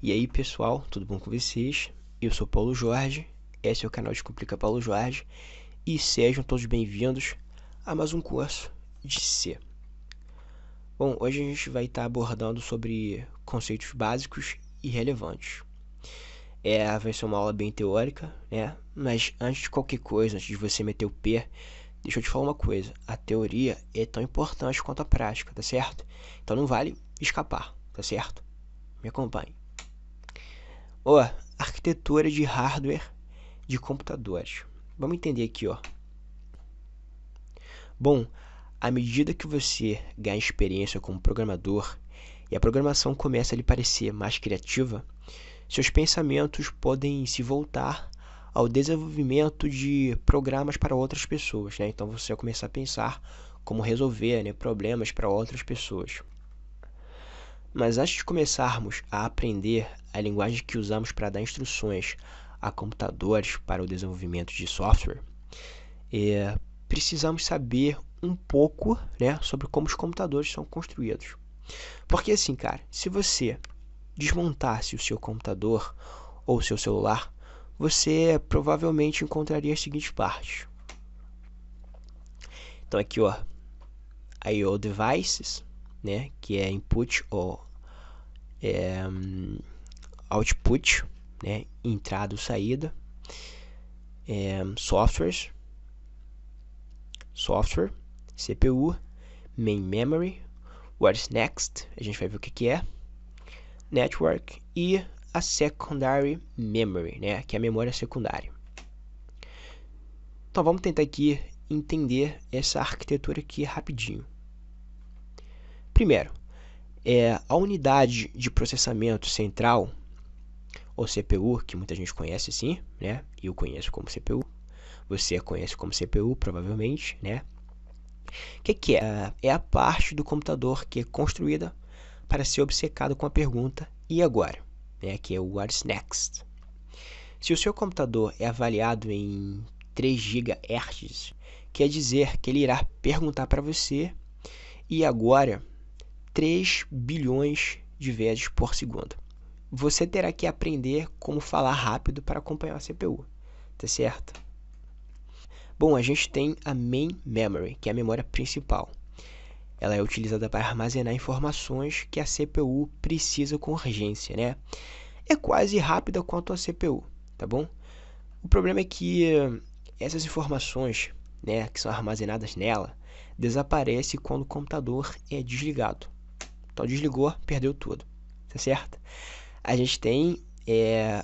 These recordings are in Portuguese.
E aí pessoal, tudo bom com vocês? Eu sou Paulo Jorge, esse é o canal Descomplica Paulo Jorge e sejam todos bem-vindos a mais um curso de C. Bom, hoje a gente vai estar abordando sobre conceitos básicos e relevantes. Vai ser uma aula bem teórica, né? Mas antes de qualquer coisa, antes de você meter o pé, deixa eu te falar uma coisa. A teoria é tão importante quanto a prática, tá certo? Então não vale escapar, tá certo? Me acompanhe. Arquitetura de hardware de computadores. Vamos entender aqui, Bom, à medida que você ganha experiência como programador e a programação começa a lhe parecer mais criativa, seus pensamentos podem se voltar ao desenvolvimento de programas para outras pessoas, né? Então você vai começar a pensar como resolver, né, problemas para outras pessoas. Mas antes de começarmos a aprender a linguagem que usamos para dar instruções a computadores para o desenvolvimento de software, precisamos saber um pouco, né, sobre como os computadores são construídos. Porque assim, cara, se você desmontasse o seu computador ou o seu celular, você provavelmente encontraria as seguintes partes. Então aqui, I/O devices, né, que é input ou output, né, entrada ou saída, software, CPU, main memory, what's next, a gente vai ver o que é, network e a secondary memory, né, que é a memória secundária. Então vamos tentar aqui entender essa arquitetura aqui rapidinho. Primeiro, a unidade de processamento central, ou CPU, que muita gente conhece assim, né? Eu conheço como CPU, você conhece como CPU, provavelmente, né? O que é? É a parte do computador que é construída para ser obcecado com a pergunta e agora, né? Que é o what's next. Se o seu computador é avaliado em 3 GHz, quer dizer que ele irá perguntar para você e agora 3 bilhões de vezes por segundo. Você terá que aprender como falar rápido para acompanhar a CPU, tá certo? Bom, a gente tem a main memory, que é a memória principal. Ela é utilizada para armazenar informações que a CPU precisa com urgência, né? É quase rápida quanto a CPU, tá bom? O problema é que essas informações, né, que são armazenadas nela, desaparecem quando o computador é desligado. Então desligou, perdeu tudo, tá certo? A gente tem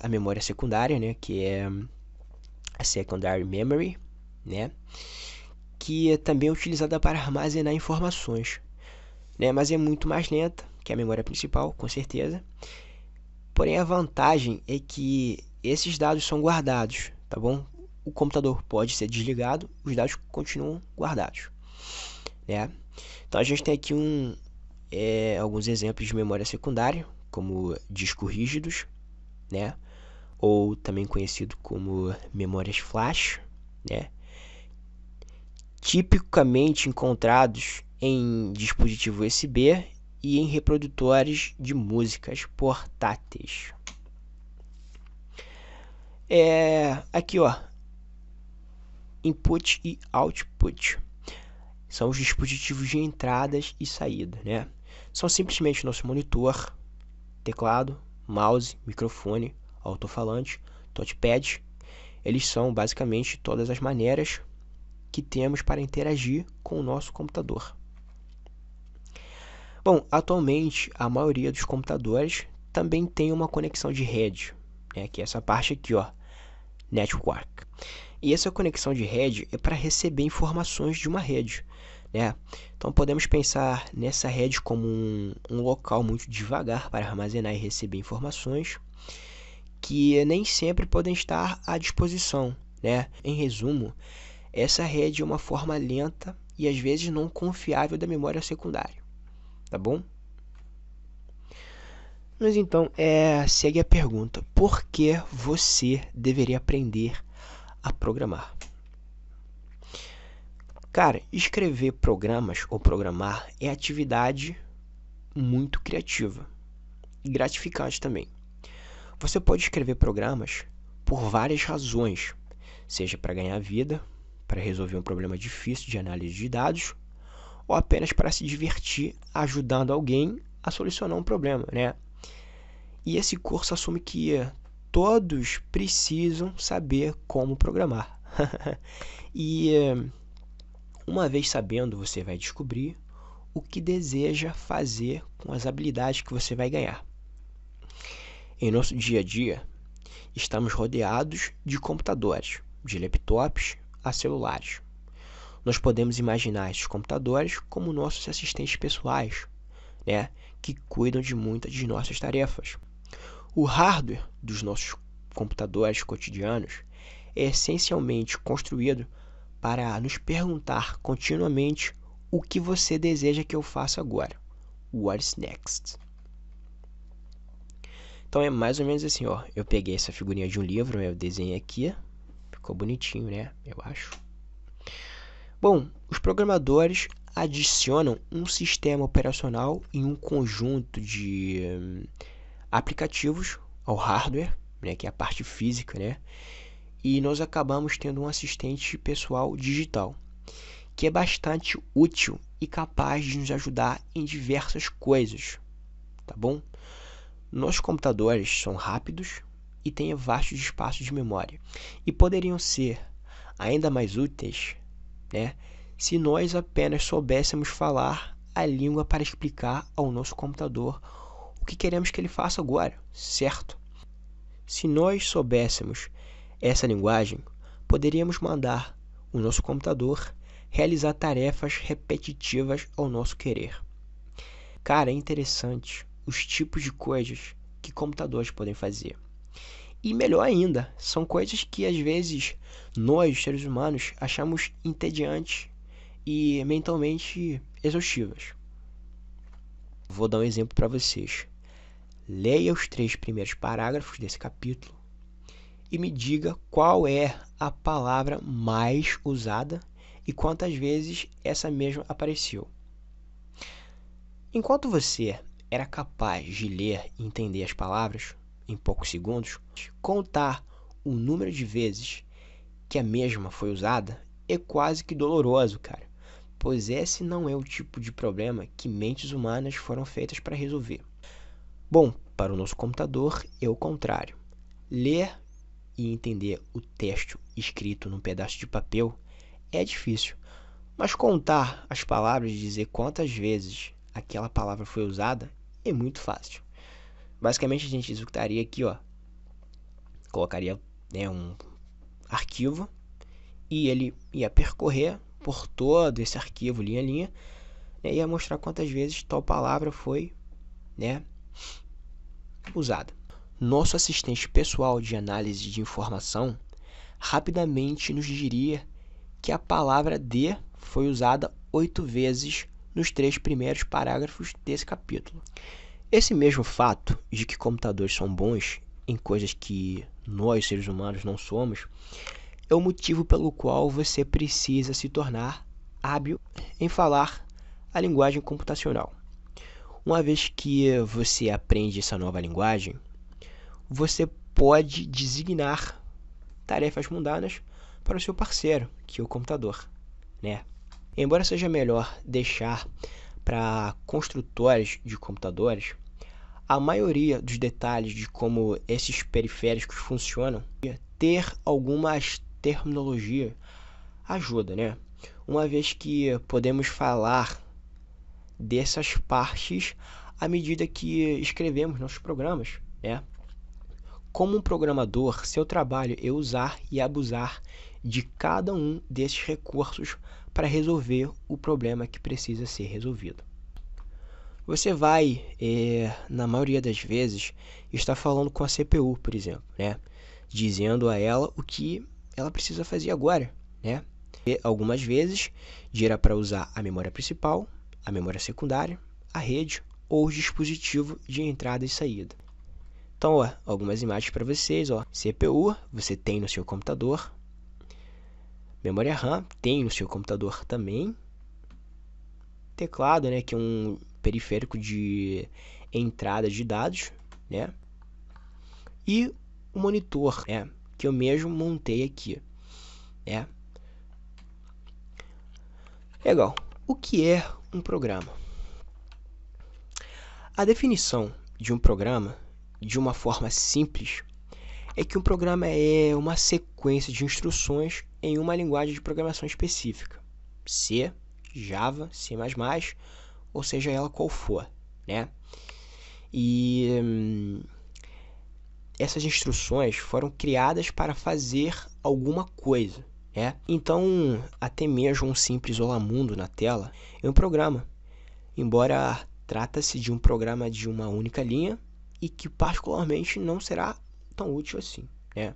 a memória secundária, né, que é a secondary memory, né, que é também utilizada para armazenar informações, né, mas é muito mais lenta que a memória principal, com certeza. Porém, a vantagem é que esses dados são guardados, tá bom? O computador pode ser desligado, os dados continuam guardados, né? Então a gente tem aqui alguns exemplos de memória secundária, como discos rígidos, né? Ou também conhecido como memórias flash, né? Tipicamente encontrados em dispositivos USB e em reprodutores de músicas portáteis. Aqui, input e output são os dispositivos de entradas e saída, né? São simplesmente nosso monitor, teclado, mouse, microfone, alto-falante, touchpad. Eles são basicamente todas as maneiras que temos para interagir com o nosso computador. Bom, atualmente a maioria dos computadores também tem uma conexão de rede, né, que é essa parte aqui, network. E essa conexão de rede é para receber informações de uma rede, né? Então podemos pensar nessa rede como um local muito devagar para armazenar e receber informações que nem sempre podem estar à disposição, né? Em resumo, essa rede é uma forma lenta e às vezes não confiável da memória secundária, tá bom? Mas então, segue a pergunta: por que você deveria aprender a programar? Cara, escrever programas ou programar é atividade muito criativa e gratificante também. Você pode escrever programas por várias razões, seja para ganhar vida, para resolver um problema difícil de análise de dados, ou apenas para se divertir ajudando alguém a solucionar um problema, né? E esse curso assume que todos precisam saber como programar. E uma vez sabendo, você vai descobrir o que deseja fazer com as habilidades que você vai ganhar. Em nosso dia a dia, estamos rodeados de computadores, de laptops a celulares. Nós podemos imaginar esses computadores como nossos assistentes pessoais, né, que cuidam de muitas de nossas tarefas. O hardware dos nossos computadores cotidianos é essencialmente construído para nos perguntar continuamente o que você deseja que eu faça agora. What's next? Então é mais ou menos assim, ó. Eu peguei essa figurinha de um livro, eu desenhei aqui. Ficou bonitinho, né? Eu acho. Bom, os programadores adicionam um sistema operacional em um conjunto de aplicativos ao hardware, né, que é a parte física, né? E nós acabamos tendo um assistente pessoal digital, que é bastante útil e capaz de nos ajudar em diversas coisas, tá bom? Nossos computadores são rápidos e têm vastos espaços de memória e poderiam ser ainda mais úteis, né, se nós apenas soubéssemos falar a língua para explicar ao nosso computador o que queremos que ele faça agora, certo? Se nós soubéssemos essa linguagem, poderíamos mandar o nosso computador realizar tarefas repetitivas ao nosso querer. Cara, é interessante os tipos de coisas que computadores podem fazer. E melhor ainda, são coisas que às vezes nós, seres humanos, achamos entediantes e mentalmente exaustivas. Vou dar um exemplo para vocês. Leia os 3 primeiros parágrafos desse capítulo e me diga qual é a palavra mais usada e quantas vezes essa mesma apareceu. Enquanto você era capaz de ler e entender as palavras em poucos segundos, contar o número de vezes que a mesma foi usada é quase que doloroso, cara, pois esse não é o tipo de problema que mentes humanas foram feitas para resolver. Bom, para o nosso computador é o contrário. Ler e entender o texto escrito num pedaço de papel é difícil, mas contar as palavras e dizer quantas vezes aquela palavra foi usada é muito fácil. Basicamente a gente executaria aqui, ó, colocaria, né, um arquivo e ele ia percorrer por todo esse arquivo linha a linha, né, e ia mostrar quantas vezes tal palavra foi, né, usada. Nosso assistente pessoal de análise de informação rapidamente nos diria que a palavra de foi usada 8 vezes nos 3 primeiros parágrafos desse capítulo. Esse mesmo fato de que computadores são bons em coisas que nós, seres humanos, não somos, é o motivo pelo qual você precisa se tornar hábil em falar a linguagem computacional. Uma vez que você aprende essa nova linguagem, você pode designar tarefas mundanas para o seu parceiro, que é o computador, né? Embora seja melhor deixar para construtores de computadores, a maioria dos detalhes de como esses periféricos funcionam, ter algumas terminologia ajuda, né? Uma vez que podemos falar dessas partes à medida que escrevemos nossos programas, né? Como um programador, seu trabalho é usar e abusar de cada um desses recursos para resolver o problema que precisa ser resolvido. Você vai, na maioria das vezes, estar falando com a CPU, por exemplo, né? Dizendo a ela o que ela precisa fazer agora, né? E algumas vezes, dirá para usar a memória principal, a memória secundária, a rede ou o dispositivo de entrada e saída. Então, ó, algumas imagens para vocês, ó. CPU, você tem no seu computador. Memória RAM, tem no seu computador também. Teclado, né, que é um periférico de entrada de dados, né? e o monitor, né, que eu mesmo montei aqui, né? Legal. O que é um programa? A definição de um programa, de uma forma simples, é que um programa é uma sequência de instruções em uma linguagem de programação específica. C, Java, C++, ou seja ela qual for, né? E essas instruções foram criadas para fazer alguma coisa, né? Então, até mesmo um simples Olá Mundo na tela é um programa, embora trata-se de um programa de uma única linha e que particularmente não será tão útil assim, né?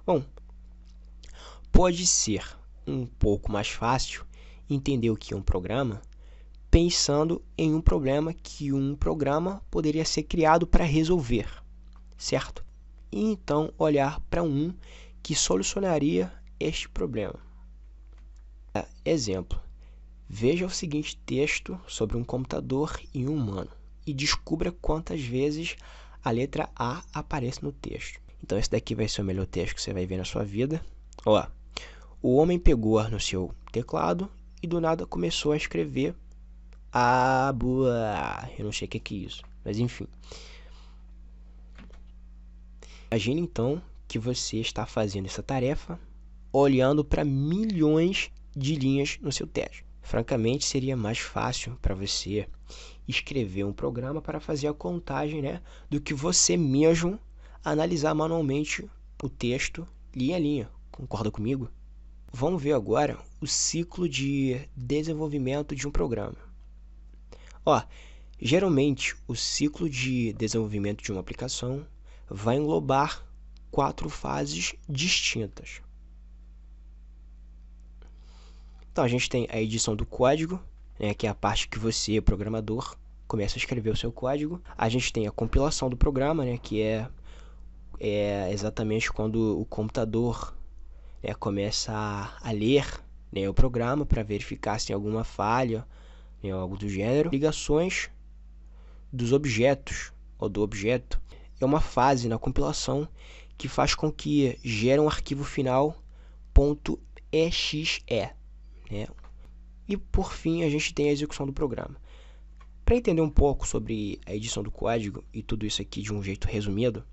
Bom, pode ser um pouco mais fácil entender o que é um programa pensando em um problema que um programa poderia ser criado para resolver, certo? E então olhar para um que solucionaria este problema. Exemplo, veja o seguinte texto sobre um computador e um humano e descubra quantas vezes a letra A aparece no texto. Então esse daqui vai ser o melhor texto que você vai ver na sua vida. Ó, o homem pegou no seu teclado e do nada começou a escrever eu não sei o que é isso, mas enfim. Imagine então que você está fazendo essa tarefa olhando para milhões de linhas no seu teste. Francamente, seria mais fácil para você escrever um programa para fazer a contagem, né, do que você mesmo analisar manualmente o texto linha a linha. Concorda comigo? Vamos ver agora o ciclo de desenvolvimento de um programa. Ó, geralmente o ciclo de desenvolvimento de uma aplicação vai englobar 4 fases distintas. Então a gente tem a edição do código, né, que é a parte que você, programador, começa a escrever o seu código. A gente tem a compilação do programa, né, que é exatamente quando o computador, né, começa a ler, né, o programa para verificar se tem alguma falha, né, algo do gênero. Ligações dos objetos ou do objeto é uma fase na compilação que faz com que gere um arquivo final .exe, né? E por fim a gente tem a execução do programa. Para entender um pouco sobre a edição do código e tudo isso aqui de um jeito resumido,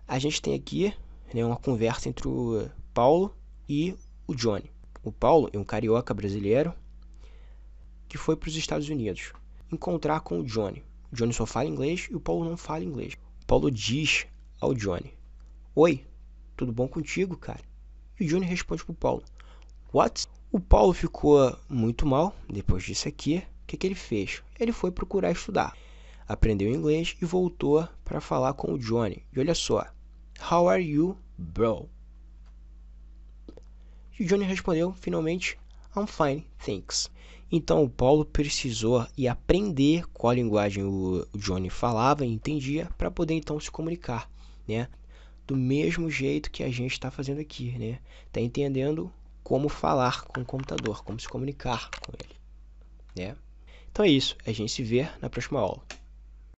a gente tem aqui, né, uma conversa entre o Paulo e o Johnny. O Paulo é um carioca brasileiro que foi para os Estados Unidos encontrar com o Johnny. O Johnny só fala inglês e o Paulo não fala inglês. O Paulo diz ao Johnny: "Oi, tudo bom contigo, cara?" E o Johnny responde pro Paulo: "What?" O Paulo ficou muito mal depois disso aqui. O que ele fez? Ele foi procurar estudar. Aprendeu inglês e voltou para falar com o Johnny. E olha só: "How are you, bro?" E o Johnny respondeu finalmente: "I'm fine, thanks." Então o Paulo precisou ir aprender qual linguagem o Johnny falava e entendia para poder então se comunicar, né? Do mesmo jeito que a gente está fazendo aqui, né? Tá entendendo como falar com o computador, como se comunicar com ele, né? Então é isso, a gente se vê na próxima aula.